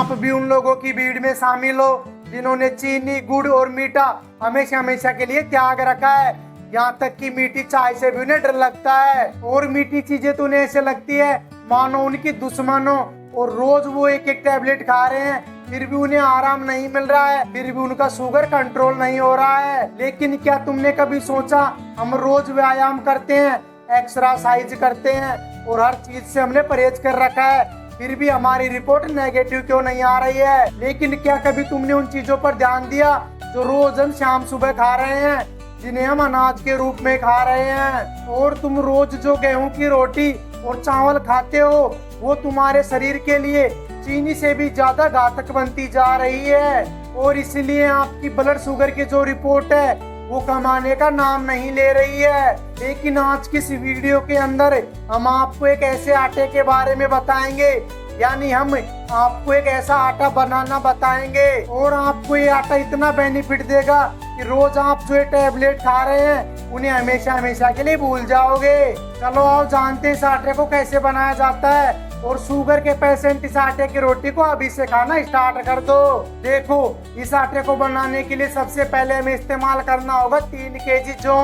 आप भी उन लोगों की भीड़ में शामिल हो जिन्होंने चीनी, गुड़ और मीठा हमेशा हमेशा के लिए त्याग रखा है। यहाँ तक कि मीठी चाय से भी उन्हें डर लगता है और मीठी चीजें तो उन्हें ऐसे लगती है मानो उनकी दुश्मन हो। और रोज वो एक एक टैबलेट खा रहे हैं, फिर भी उन्हें आराम नहीं मिल रहा है, फिर भी उनका शुगर कंट्रोल नहीं हो रहा है। लेकिन क्या तुमने कभी सोचा, हम रोज व्यायाम करते हैं, एक्सरसाइज करते हैं और हर चीज से हमने परहेज कर रखा है, फिर भी हमारी रिपोर्ट नेगेटिव क्यों नहीं आ रही है? लेकिन क्या कभी तुमने उन चीजों पर ध्यान दिया जो रोज हम शाम सुबह खा रहे हैं, जिन्हें हम अनाज के रूप में खा रहे हैं? और तुम रोज जो गेहूं की रोटी और चावल खाते हो वो तुम्हारे शरीर के लिए चीनी से भी ज्यादा घातक बनती जा रही है और इसलिए आपकी ब्लड शुगर की जो रिपोर्ट है वो कम आने का नाम नहीं ले रही है। लेकिन आज की इस वीडियो के अंदर हम आपको एक ऐसे आटे के बारे में बताएंगे, यानी हम आपको एक ऐसा आटा बनाना बताएंगे और आपको ये आटा इतना बेनिफिट देगा कि रोज आप जो ये टैबलेट खा रहे हैं उन्हें हमेशा हमेशा के लिए भूल जाओगे। चलो आओ जानते हैं इस आटे को कैसे बनाया जाता है और शुगर के पेशेंट इस आटे की रोटी को अभी से खाना स्टार्ट कर दो। देखो, इस आटे को बनाने के लिए सबसे पहले हमें इस्तेमाल करना होगा 3 केजी जौ,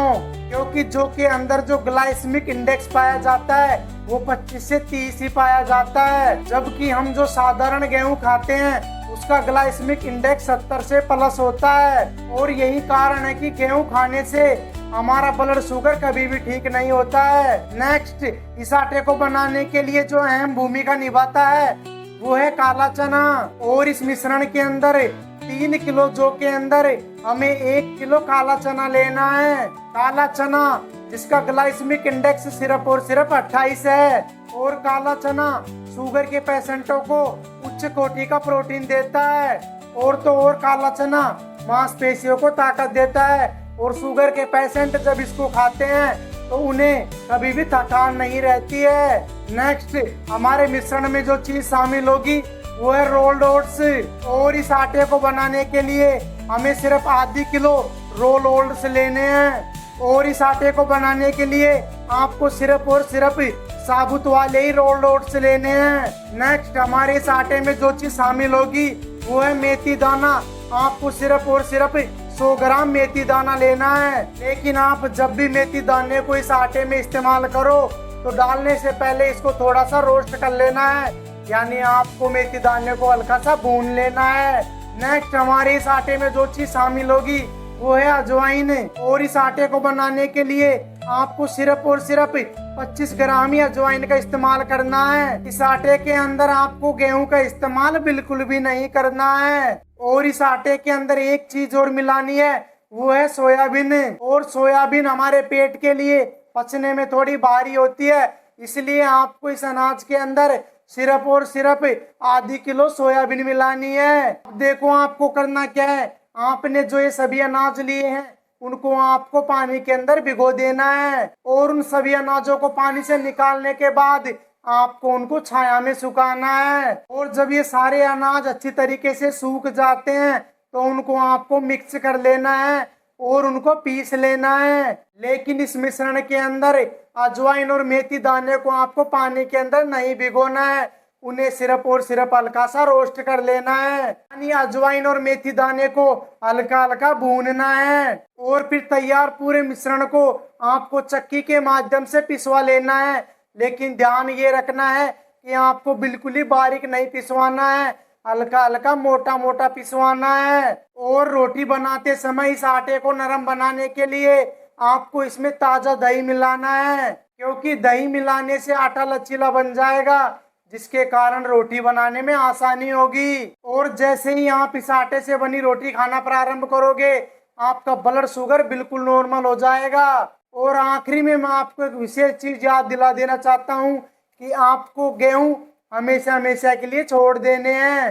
क्योंकि जौ के अंदर जो ग्लाइसेमिक इंडेक्स पाया जाता है वो 25 से 30 ही पाया जाता है, जबकि हम जो साधारण गेहूं खाते हैं उसका ग्लाइसेमिक इंडेक्स 70 से प्लस होता है। और यही कारण है कि गेहूं खाने से हमारा ब्लड शुगर कभी भी ठीक नहीं होता है। नेक्स्ट, इस आटे को बनाने के लिए जो अहम भूमिका निभाता है वो है काला चना। और इस मिश्रण के अंदर 3 किलो जौ के अंदर हमें 1 किलो काला चना लेना है। काला चना जिसका ग्लाइसेमिक इंडेक्स सिर्फ और सिर्फ 28 है। और काला चना शुगर के पेशेंटों को उच्च कोटि का प्रोटीन देता है। और तो और काला चना मांसपेशियों को ताकत देता है और शुगर के पेशेंट जब इसको खाते हैं तो उन्हें कभी भी थकान नहीं रहती है। नेक्स्ट, हमारे मिश्रण में जो चीज शामिल होगी वो है रोल्ड ओट्स। और इस आटे को बनाने के लिए हमें सिर्फ आधी किलो रोल ओट्स लेने हैं। और इस आटे को बनाने के लिए आपको सिर्फ और सिर्फ साबुत वाले ही रोल्ड ओट्स लेने हैं। नेक्स्ट, हमारे इस आटे में जो चीज शामिल होगी वो है मेथी दाना। आपको सिर्फ और सिर्फ 100 ग्राम मेथी दाना लेना है। लेकिन आप जब भी मेथी दाने को इस आटे में इस्तेमाल करो तो डालने से पहले इसको थोड़ा सा रोस्ट कर लेना है, यानी आपको मेथी दाने को हल्का सा भून लेना है। नेक्स्ट, हमारे इस आटे में जो चीज शामिल होगी वो है अजवाइन। और इस आटे को बनाने के लिए आपको सिर्फ और सिर्फ 25 ग्राम ही अजवाइन का इस्तेमाल करना है। इस आटे के अंदर आपको गेहूं का इस्तेमाल बिल्कुल भी नहीं करना है। और इस आटे के अंदर एक चीज और मिलानी है, वो है सोयाबीन। और सोयाबीन हमारे पेट के लिए पचने में थोड़ी भारी होती है, इसलिए आपको इस अनाज के अंदर सिर्फ और सिर्फ आधी किलो सोयाबीन मिलानी है। अब देखो आपको करना क्या है, आपने जो ये सभी अनाज लिए हैं उनको आपको पानी के अंदर भिगो देना है। और उन सभी अनाजों को पानी से निकालने के बाद आपको उनको छाया में सुखाना है। और जब ये सारे अनाज अच्छी तरीके से सूख जाते हैं तो उनको आपको मिक्स कर लेना है और उनको पीस लेना है। लेकिन इस मिश्रण के अंदर अजवाइन और मेथी दाने को आपको पानी के अंदर नहीं भिगोना है, उन्हें सिर्फ और सिर्फ हल्का सा रोस्ट कर लेना है, यानी अजवाइन और मेथी दाने को हल्का हल्का भूनना है। और फिर तैयार पूरे मिश्रण को आपको चक्की के माध्यम से पिसवा लेना है। लेकिन ध्यान ये रखना है कि आपको बिल्कुल ही बारीक नहीं पिसवाना है, हल्का हल्का मोटा मोटा पिसवाना है। और रोटी बनाते समय इस आटे को नरम बनाने के लिए आपको इसमें ताजा दही मिलाना है, क्योंकि दही मिलाने से आटा लचीला बन जाएगा, जिसके कारण रोटी बनाने में आसानी होगी। और जैसे ही आप इस आटे से बनी रोटी खाना प्रारंभ करोगे आपका ब्लड शुगर बिल्कुल नॉर्मल हो जाएगा। और आखिरी में मैं आपको एक विशेष चीज याद दिला देना चाहता हूँ कि आपको गेहूं हमेशा हमेशा के लिए छोड़ देने हैं।